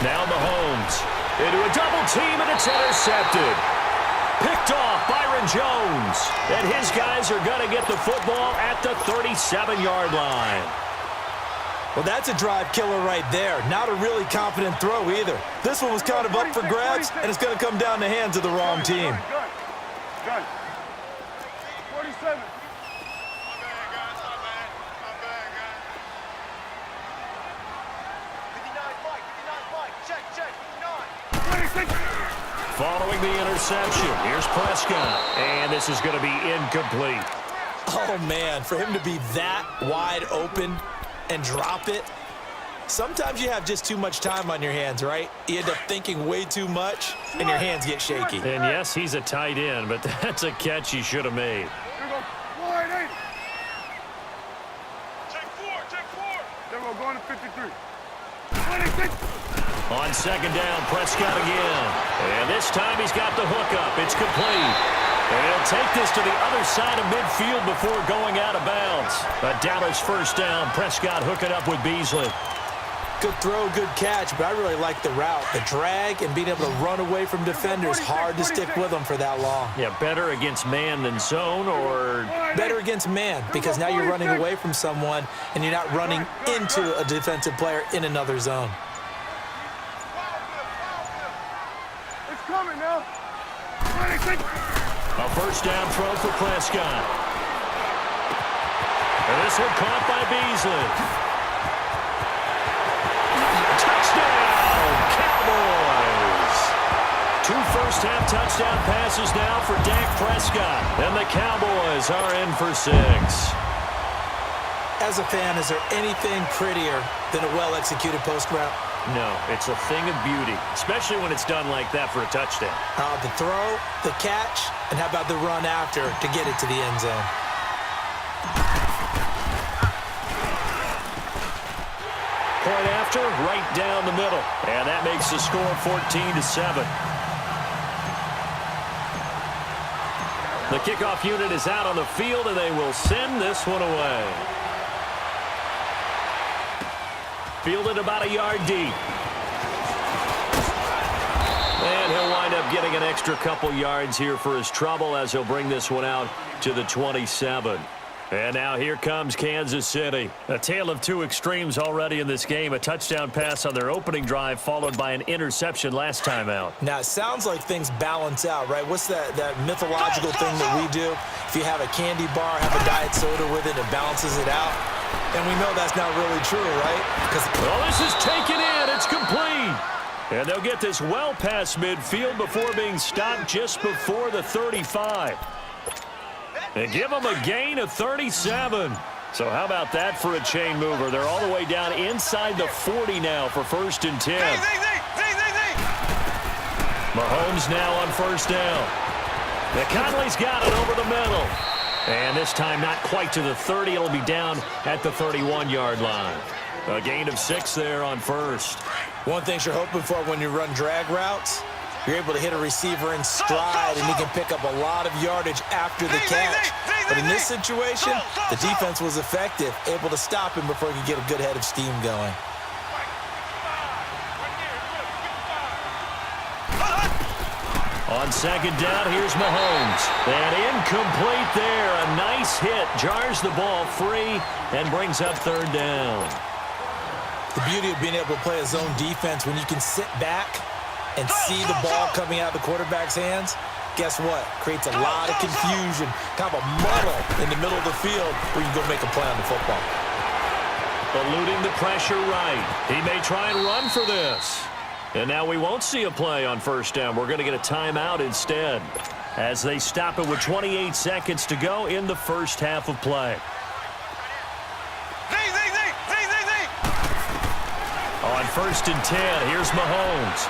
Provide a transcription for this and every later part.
Now Mahomes into a double team, and it's intercepted. Picked off Byron Jones. And his guys are going to get the football at the 37-yard line. Well, that's a drive killer right there. Not a really confident throw either. This one was kind of up for grabs, and it's going to come down in the hands of the wrong team. Gun. 47. Following the interception, here's Prescott. And this is going to be incomplete. Oh, man, for him to be that wide open and drop it. Sometimes you have just too much time on your hands, right? You end up thinking way too much, and your hands get shaky. And yes, he's a tight end, but that's a catch he should have made. Here we go. Wide eight. Check four. There we go, going to 53. 26. On second down, Prescott again. And this time he's got the hookup. It's complete. And he'll take this to the other side of midfield before going out of bounds. A Dallas first down. Prescott hooking up with Beasley. Good throw, good catch, but I really like the route. The drag and being able to run away from defenders, hard to stick with them for that long. Yeah, better against man than zone, or better against man, because now you're running away from someone and you're not running into a defensive player in another zone. It's coming now. 26. A first down throw for Prescott. And this one caught by Beasley. Touchdown, Cowboys! 2 first-half touchdown passes now for Dak Prescott. And the Cowboys are in for 6. As a fan, is there anything prettier than a well-executed post route? No, it's a thing of beauty, especially when it's done like that for a touchdown. The throw, the catch, and how about the run after to get it to the end zone? Point after, right down the middle. And that makes the score 14-7. The kickoff unit is out on the field, and they will send this one away. Fielded about a yard deep. And he'll wind up getting an extra couple yards here for his trouble as he'll bring this one out to the 27. And now here comes Kansas City. A tale of two extremes already in this game. A touchdown pass on their opening drive followed by an interception last time out. Now, it sounds like things balance out, right? What's that mythological thing that we do? If you have a candy bar, have a diet soda with it, it balances it out. And we know that's not really true, right? Well, this is taken in. It's complete. And they'll get this well past midfield before being stopped just before the 35. And give them a gain of 37. So how about that for a chain mover? They're all the way down inside the 40 now for 1st and 10. Mahomes now on first down. McConley's got it over the middle. And this time not quite to the 30. It'll be down at the 31-yard line. A gain of 6 there on first. One thing you're hoping for when you run drag routes, you're able to hit a receiver in stride, and he can pick up a lot of yardage after the catch. But in this situation, the defense was effective, able to stop him before he could get a good head of steam going. On second down, here's Mahomes. And incomplete there. A nice hit. Jars the ball free and brings up 3rd down. The beauty of being able to play a zone defense when you can sit back and see the ball coming out of the quarterback's hands, guess what? Creates a lot of confusion, kind of a muddle in the middle of the field where you can go make a play on the football. Eluding the pressure right. He may try and run for this. And now we won't see a play on first down. We're going to get a timeout instead as they stop it with 28 seconds to go in the first half of play. On 1st and 10, here's Mahomes.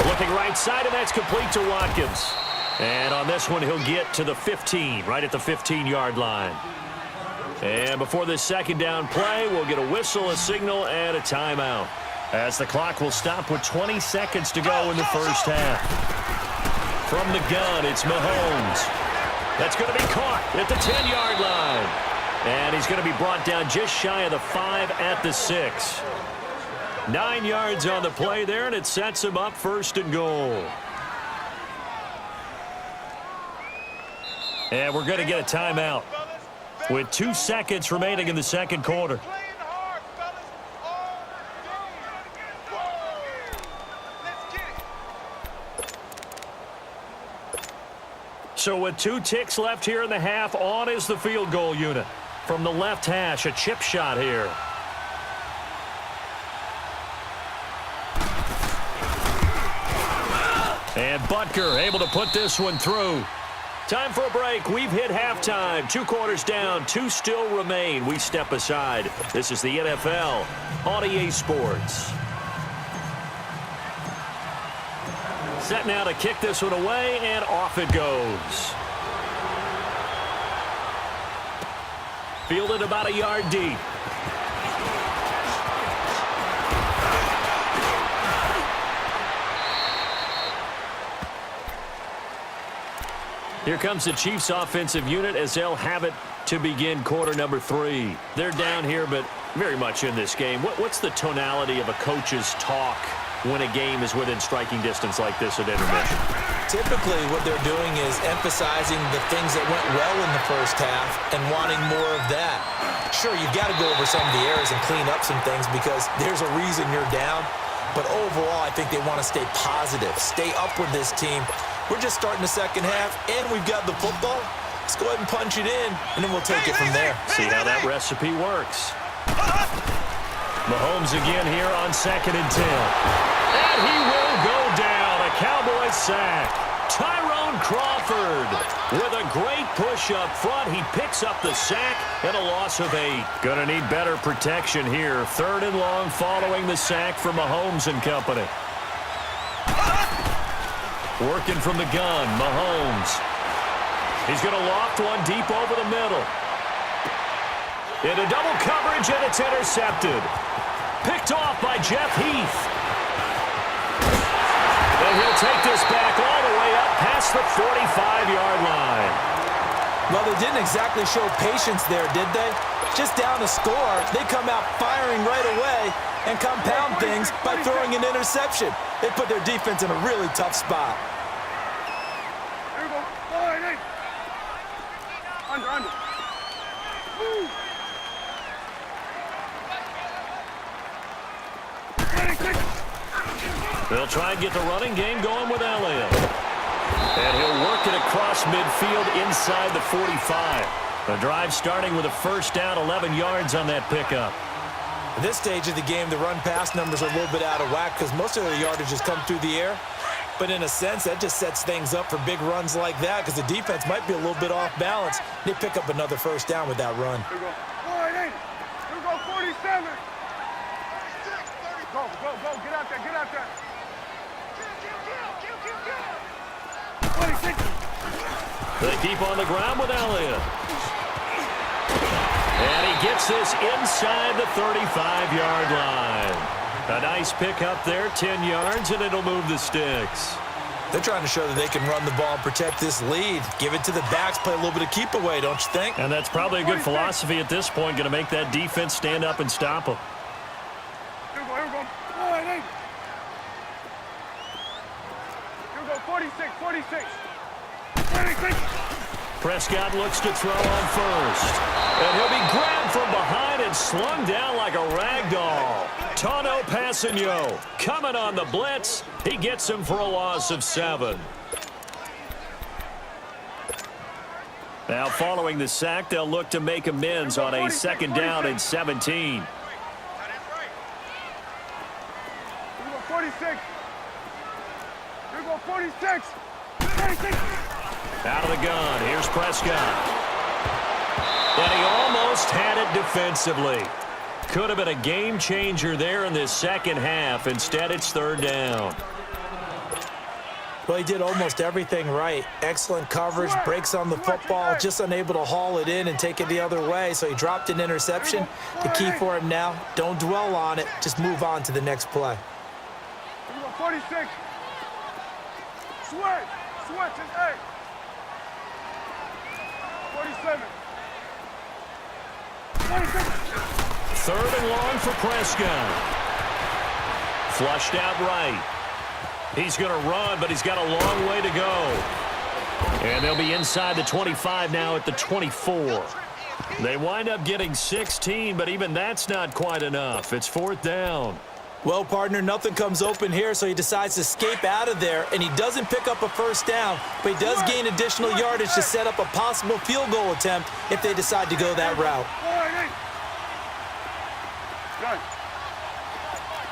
Looking right side, and that's complete to Watkins. And on this one, he'll get to the 15, right at the 15-yard line. And before this second down play, we'll get a whistle, a signal, and a timeout, as the clock will stop with 20 seconds to go in the first half. From the gun, it's Mahomes. That's going to be caught at the 10-yard line. And he's going to be brought down just shy of the 5 at the 6. 9 yards on the play there, and it sets him up 1st and goal. And we're going to get a timeout with 2 seconds remaining in the second quarter. So with 2 ticks left here in the half, on is the field goal unit. From the left hash, a chip shot here. And Butker able to put this one through. Time for a break. We've hit halftime. 2 quarters down, 2 still remain. We step aside. This is the NFL on EA Sports. Set now to kick this one away, and off it goes. Fielded about a yard deep. Here comes the Chiefs offensive unit as they'll have it to begin quarter number 3. They're down here, but very much in this game. What's the tonality of a coach's talk when a game is within striking distance like this at intermission? Typically, what they're doing is emphasizing the things that went well in the first half and wanting more of that. Sure, you've got to go over some of the errors and clean up some things because there's a reason you're down. But overall, I think they want to stay positive, stay up with this team. We're just starting the second half, and we've got the football. Let's go ahead and punch it in, and then we'll take it from there. See how that recipe works. Mahomes again here on 2nd and 10. And he will go down. A Cowboy sack. Tyrone Crawford with a great push up front. He picks up the sack and a loss of 8. Gonna need better protection here. 3rd and long following the sack for Mahomes and company. Working from the gun, Mahomes. He's going to loft one deep over the middle. Into double coverage, and it's intercepted. Picked off by Jeff Heath. And he'll take this back all the way up past the 45-yard line. Well, they didn't exactly show patience there, did they? Just down to score, they come out firing right away and compound things by throwing an interception. They put their defense in a really tough spot. Here we go. All right, Under. Woo. They'll try and get the running game going with Elliott. And he'll work it across midfield inside the 45. The drive starting with a first down, 11 yards on that pickup. At this stage of the game, the run-pass numbers are a little bit out of whack because most of their yardage has come through the air. But in a sense, that just sets things up for big runs like that because the defense might be a little bit off balance. They pick up another first down with that run. Here we go. All right, here we go, 47. Go. Get out there. 26. They keep on the ground with Elliott. And he gets this inside the 35-yard line. A nice pickup there, 10 yards, and it'll move the sticks. They're trying to show that they can run the ball and protect this lead. Give it to the backs, play a little bit of keep away, don't you think? And that's probably a good philosophy at this point, going to make that defense stand up and stop them. Here we go. All right, here we go, 46. Prescott looks to throw on first. And he'll be grabbed from behind and slung down like a rag doll. Tano Passigno coming on the blitz. He gets him for a loss of 7. Now following the sack, they'll look to make amends on a 2nd down and 17. Here we go, 46. Here we go, 46. Out of the gun, here's Prescott. And he almost had it defensively. Could have been a game changer there in this second half. Instead, it's 3rd down. Well, he did almost everything right. Excellent coverage, breaks on the football, just unable to haul it in and take it the other way. So he dropped an interception. The key for him now, don't dwell on it. Just move on to the next play. Here we go, 46. Switch, it's 8. 47. 3rd and long for Prescott. Flushed out right. He's going to run, but he's got a long way to go. And they'll be inside the 25 now at the 24. They wind up getting 16, but even that's not quite enough. It's 4th down. Well, partner, nothing comes open here, so he decides to escape out of there, and he doesn't pick up a first down, but he does gain additional yardage to set up a possible field goal attempt if they decide to go that route. Good.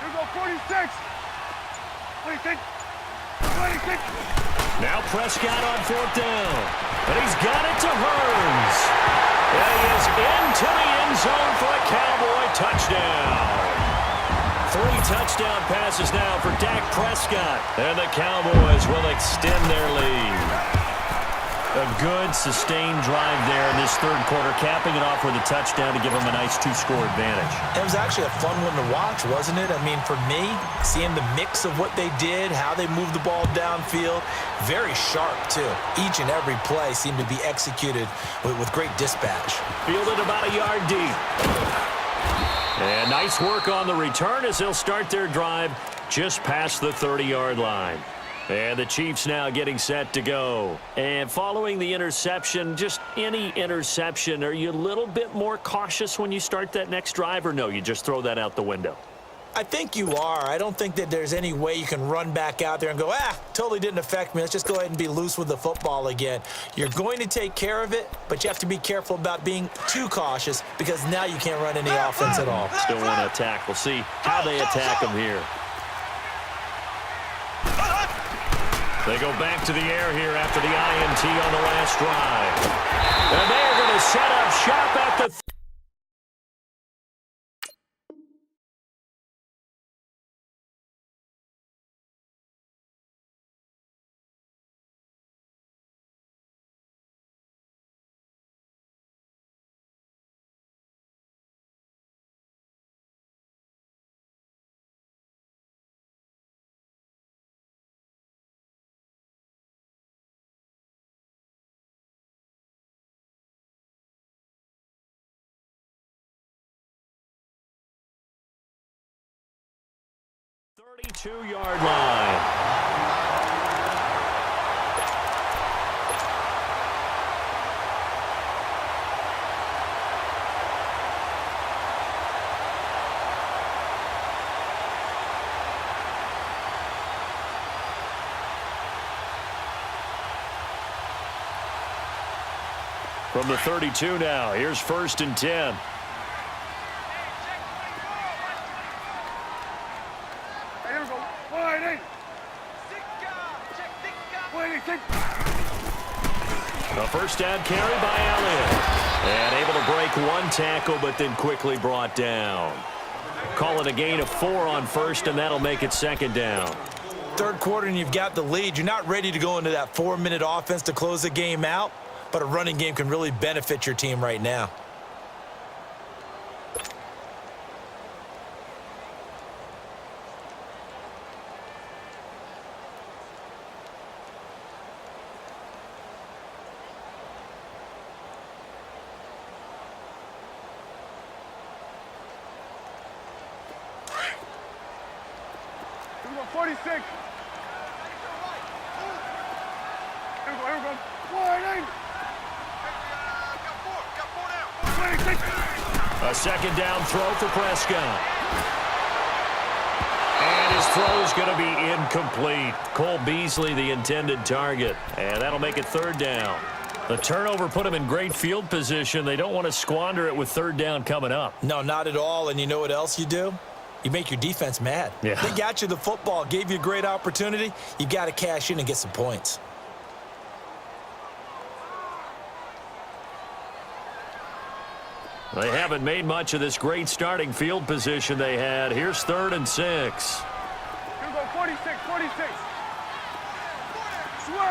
Here we go, 46. 26. 26. Now Prescott on 4th down, and he's got it to Hurns. And he is into the end zone for a Cowboy touchdown. 3 touchdown passes now for Dak Prescott. And the Cowboys will extend their lead. A good, sustained drive there in this 3rd quarter, capping it off with a touchdown to give them a nice 2-score advantage. It was actually a fun one to watch, wasn't it? I mean, for me, seeing the mix of what they did, how they moved the ball downfield, very sharp, too. Each and every play seemed to be executed with great dispatch. Fielded about a yard deep. And nice work on the return as they'll start their drive just past the 30-yard line. And the Chiefs now getting set to go. And following the interception, just any interception, are you a little bit more cautious when you start that next drive, or no, you just throw that out the window? I think you are. I don't think that there's any way you can run back out there and go, totally didn't affect me. Let's just go ahead and be loose with the football again. You're going to take care of it, but you have to be careful about being too cautious because now you can't run any offense at all. Still want to attack. We'll see how they attack them here. They go back to the air here after the INT on the last drive. And they are going to set up shop at the .32-yard line. From the 32 now, here's 1st and 10. A first down carry by Elliott. And able to break one tackle, but then quickly brought down. Call it a gain of 4 on 1st, and that'll make it 2nd down. 3rd quarter, and you've got the lead. You're not ready to go into that 4-minute offense to close the game out, but a running game can really benefit your team right now. Here we go, 46. Here we go. 48. Got 4 now. A 2nd down throw for Prescott. And his throw is going to be incomplete. Cole Beasley, the intended target. And that'll make it 3rd down. The turnover put them in great field position. They don't want to squander it with 3rd down coming up. No, not at all. And you know what else you do? You make your defense mad. Yeah. They got you the football, gave you a great opportunity. You got to cash in and get some points. They haven't made much of this great starting field position they had. Here's 3rd and 6. Here we go, 46. Switch.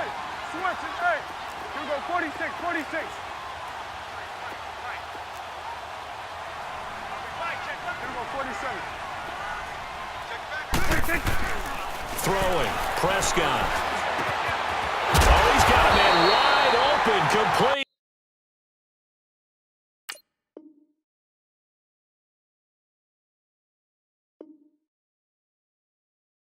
Hey. Here we go, 46. Here we go, 47. Throwing. Prescott.